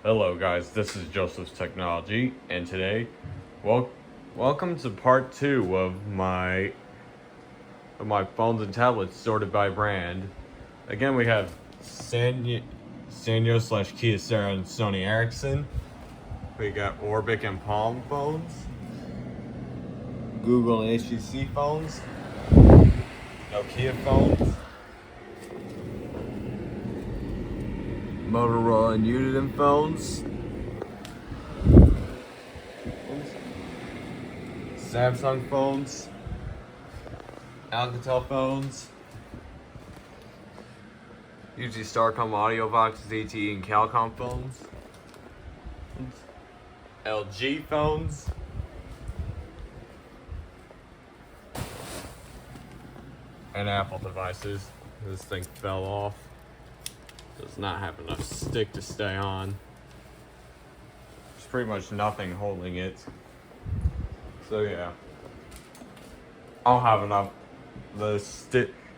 Hello guys, this is Joseph's Technology, and today, welcome to part 2 of my phones and tablets sorted by brand. Again, we have Sanyo slash Kyocera and Sony Ericsson. We got Orbic and Palm phones, Google and HTC phones, Nokia phones, Motorola and Uniden phones, Samsung phones, Alcatel phones, UG Starcom AudioVox, ZTE and Calcom phones, LG phones, and Apple devices. This thing fell off. Does not have enough stick to stay on. There's pretty much nothing holding it. So yeah, I don't have enough.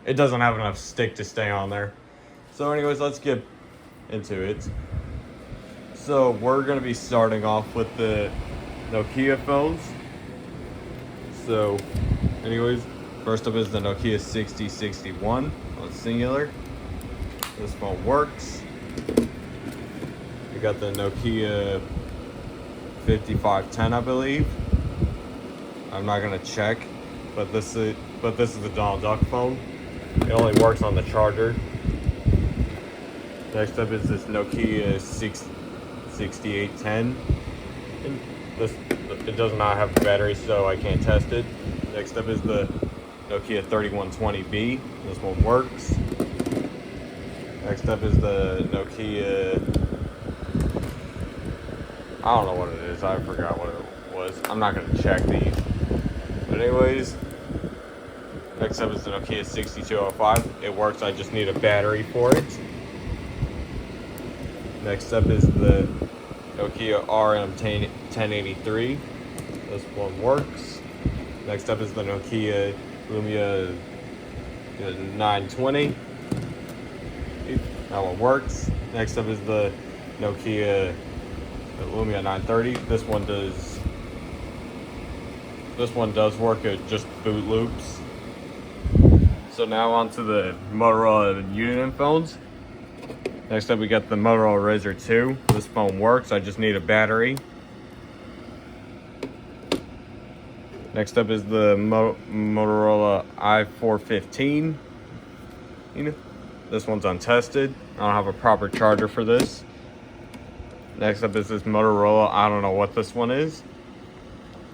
It doesn't have enough stick to stay on there. So anyways, let's get into it. So we're gonna be starting off with the Nokia phones. So anyways, first up is the Nokia 6061 on singular. This phone works. We got the Nokia 5510, I believe. I'm not gonna check, but this is the Donald Duck phone. It only works on the charger. Next up is this Nokia 6810. It does not have a battery, so I can't test it. Next up is the Nokia 3120B. This one works. Next up is the Nokia, I don't know what it is, I forgot what it was. I'm not going to check these. But anyways, next up is the Nokia 6205. It works, I just need a battery for it. Next up is the Nokia RM1083. This one works. Next up is the Nokia Lumia 920. That one works. Next up is the Nokia Lumia 930. This one does work at just boot loops. So now on to the Motorola Uniden phones. Next up we got the Motorola Razr 2. This phone works, I just need a battery. Next up is the Motorola i415. This one's untested. I don't have a proper charger for this. Next up is this Motorola. I don't know what this one is.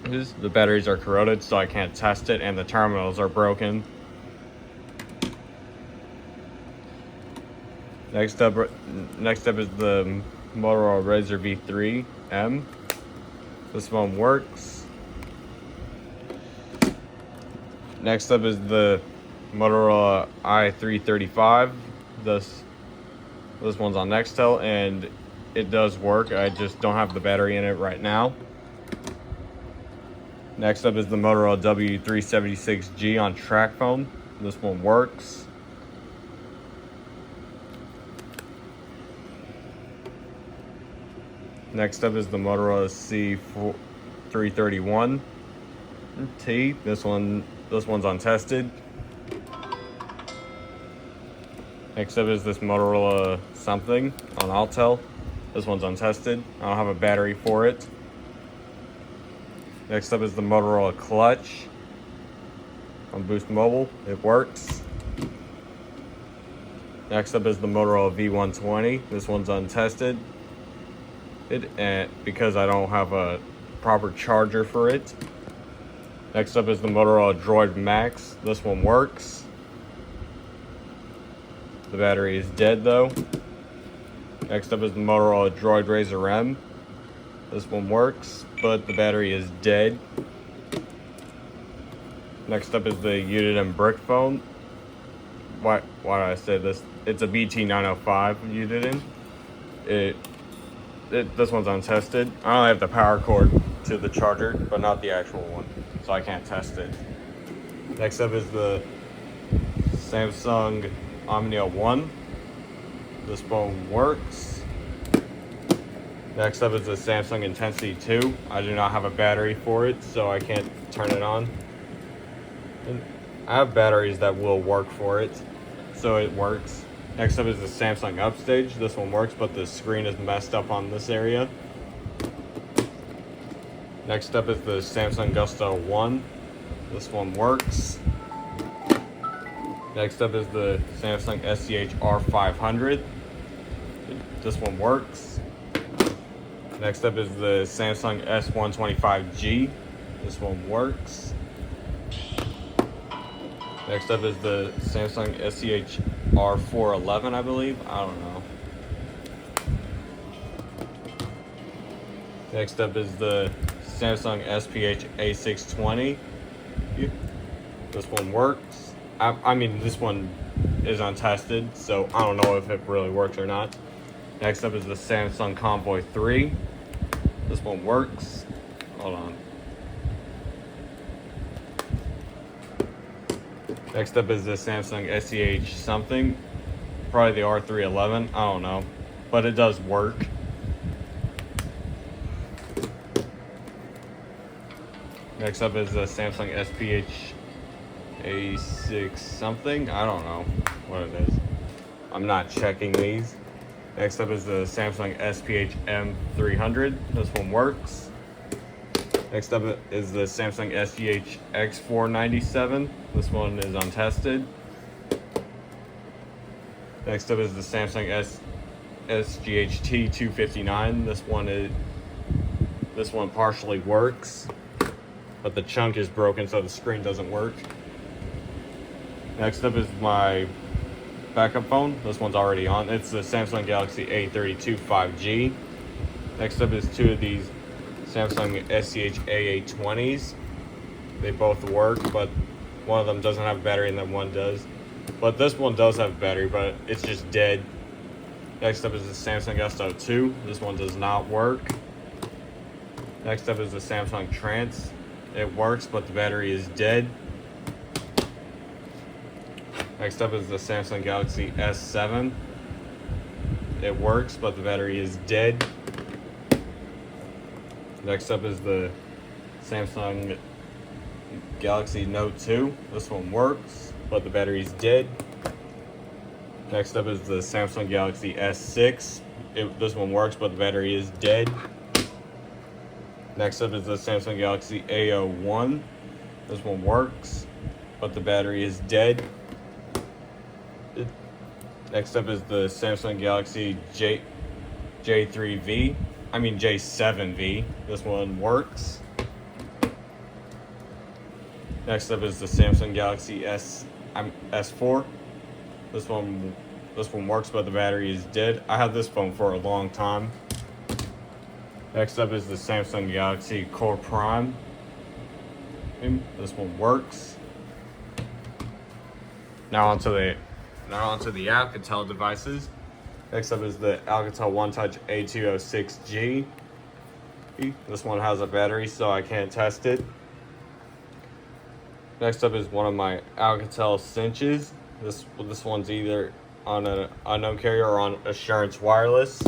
The batteries are corroded, so I can't test it, and the terminals are broken. Next up is the Motorola Razr V3M. This one works. Next up is the Motorola i335. This one's on Nextel, and it does work. I just don't have the battery in it right now. Next up is the Motorola W376G on TracFone. This one works. Next up is the Motorola C331T. This one's untested. Next up is this Motorola something on Altel. This one's untested. I don't have a battery for it. Next up is the Motorola Clutch on Boost Mobile. It works. Next up is the Motorola V120. This one's untested. Because I don't have a proper charger for it. Next up is the Motorola Droid Max. This one works. The battery is dead though. Next up is the Motorola Droid Razr M. This one works, but the battery is dead. Next up is the Uniden Brick phone. Why did I say this? It's a BT905 Uniden. This one's untested. I only have the power cord to the charger, but not the actual one, so I can't test it. Next up is the Samsung Omnia 1. This phone works. Next up is the Samsung Intensity 2. I do not have a battery for it, so I can't turn it on. And I have batteries that will work for it, so it works. Next up is the Samsung Upstage. This one works, but the screen is messed up on this area. Next up is the Samsung Gusto 1. This one works. Next up is the Samsung SCH R500. This one works. Next up is the Samsung S125G. This one works. Next up is the Samsung SCH R411, I believe. I don't know. Next up is the Samsung SPH A620. This one works. I mean, this one is untested, so I don't know if it really works or not. Next up is the Samsung Convoy 3. This one works. Hold on. Next up is the Samsung SCH something. Probably the R311. I don't know. But it does work. Next up is the Samsung SPH A6 something. I don't know what it is. I'm not checking these. Next up is the Samsung SPH M300. This one works. Next up is the Samsung SGH X497. This one is untested. Next up is the Samsung SGH T259. This one partially works, but the chunk is broken, so the screen doesn't work. Next up is my backup phone. This one's already on. It's the Samsung Galaxy A32 5G. Next up is two of these Samsung SCH A820s. They both work, but one of them doesn't have a battery and then one does. But this one does have a battery, but it's just dead. Next up is the Samsung Gusto 2. This one does not work. Next up is the Samsung Trance. It works, but the battery is dead. Next up is the Samsung Galaxy S7. It works, but the battery is dead. Next up is the Samsung Galaxy Note 2. This one works, but the battery is dead. Next up is the Samsung Galaxy S6. This one works, but the battery is dead. Next up is the Samsung Galaxy A01. This one works, but the battery is dead. Next up is the Samsung Galaxy J7V. This one works. Next up is the Samsung Galaxy S4. This one works, but the battery is dead. I had this phone for a long time. Next up is the Samsung Galaxy Core Prime. This one works. Now onto the Alcatel devices. Next up is the Alcatel One Touch A206G. This one has a battery, so I can't test it. Next up is one of my Alcatel Cinches. This one's either on an unknown carrier or on Assurance Wireless.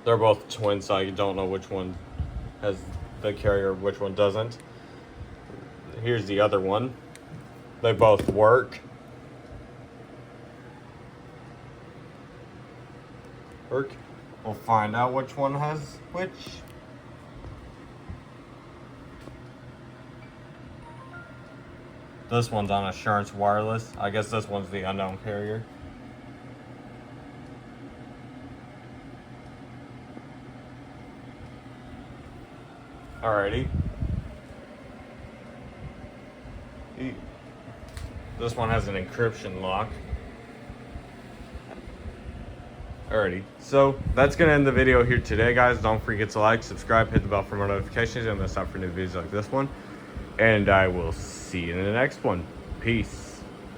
They're both twins, so I don't know which one has the carrier, which one doesn't. Here's the other one. They both work. We'll find out which one has which. This one's on Assurance Wireless. I guess this one's the unknown carrier. Alrighty. This one has an encryption lock. Alrighty, so that's gonna end the video here today, guys. Don't forget to like, subscribe, hit the bell for more notifications, and that's out for new videos like this one. And I will see you in the next one. Peace.